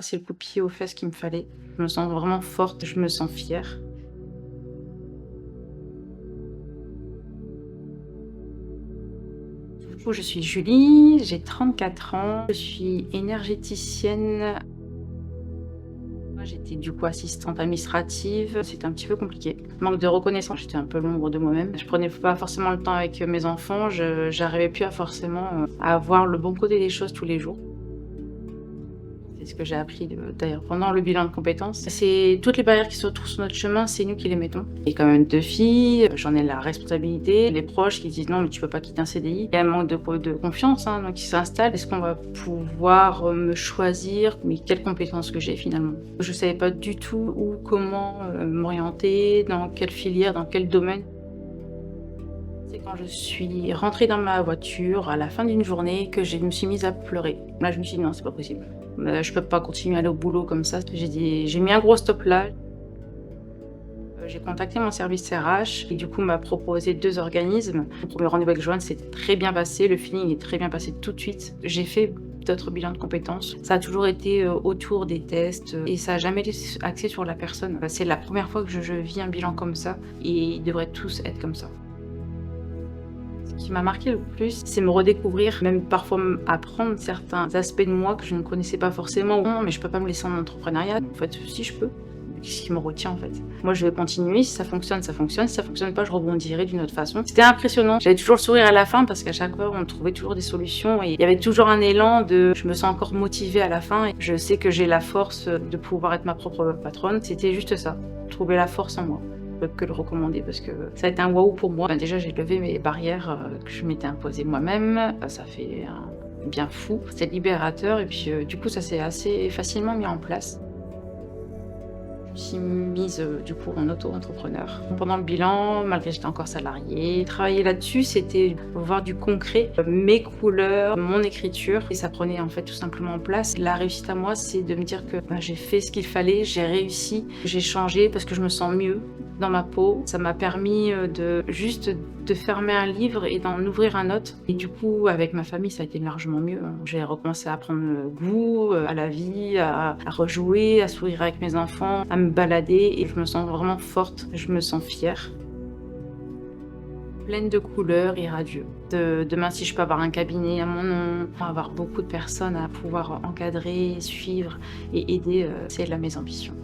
C'est le coup de pied aux fesses qu'il me fallait. Je me sens vraiment forte, je me sens fière. Du coup, je suis Julie, j'ai 34 ans, je suis énergéticienne. Moi, j'étais du coup assistante administrative, c'était un petit peu compliqué. Manque de reconnaissance, j'étais un peu l'ombre de moi-même. Je prenais pas forcément le temps avec mes enfants, j'arrivais plus à forcément à voir le bon côté des choses tous les jours. C'est ce que j'ai appris d'ailleurs pendant le bilan de compétences. C'est toutes les barrières qui se retrouvent sur notre chemin, c'est nous qui les mettons. J'ai quand même 2 filles, j'en ai la responsabilité. Les proches qui disent non mais tu peux pas quitter un CDI. Il y a un manque de confiance donc qui s'installe. Est-ce qu'on va pouvoir me choisir mais quelles compétences que j'ai finalement? Je savais pas du tout où, comment m'orienter, dans quelle filière, dans quel domaine. C'est quand je suis rentrée dans ma voiture à la fin d'une journée que je me suis mise à pleurer. Là, je me suis dit: «Non, c'est pas possible. Je peux pas continuer à aller au boulot comme ça». J'ai mis un gros stop là. J'ai contacté mon service RH et du coup, m'a proposé 2 organismes. Mon premier rendez-vous avec Joanne s'est très bien passé, le feeling est très bien passé tout de suite. J'ai fait d'autres bilans de compétences. Ça a toujours été autour des tests et ça a jamais été axé sur la personne. C'est la première fois que je vis un bilan comme ça et ils devraient tous être comme ça. Ce qui m'a marqué le plus, c'est me redécouvrir, même parfois apprendre certains aspects de moi que je ne connaissais pas forcément. Non, mais je peux pas me laisser en entrepreneuriat. En fait, si je peux. Qu'est-ce qui me retient en fait? Moi, je vais continuer. Si ça fonctionne, ça fonctionne. Si ça fonctionne pas, je rebondirai d'une autre façon. C'était impressionnant. J'avais toujours le sourire à la fin parce qu'à chaque fois, on trouvait toujours des solutions et il y avait toujours un élan de je me sens encore motivée à la fin et je sais que j'ai la force de pouvoir être ma propre patronne. C'était juste ça. Trouver la force en moi. Que le recommander parce que ça a été un waouh pour moi. Déjà, j'ai levé mes barrières que je m'étais imposées moi-même. Ça fait un bien fou. C'est libérateur et puis du coup, ça s'est assez facilement mis en place. Je me suis mise du coup en auto-entrepreneur. Pendant le bilan, malgré que j'étais encore salariée, travailler là-dessus, c'était voir du concret, mes couleurs, mon écriture. Et ça prenait en fait tout simplement en place. La réussite à moi, c'est de me dire que j'ai fait ce qu'il fallait, j'ai réussi, j'ai changé parce que je me sens mieux dans ma peau. Ça m'a permis de juste de fermer un livre et d'en ouvrir un autre. Et du coup, avec ma famille, ça a été largement mieux. J'ai recommencé à prendre goût à la vie, à rejouer, à sourire avec mes enfants, à me balader et je me sens vraiment forte, je me sens fière. Pleine de couleurs et radieux. Demain, si je peux avoir un cabinet à mon nom, avoir beaucoup de personnes à pouvoir encadrer, suivre et aider, c'est là mes ambitions.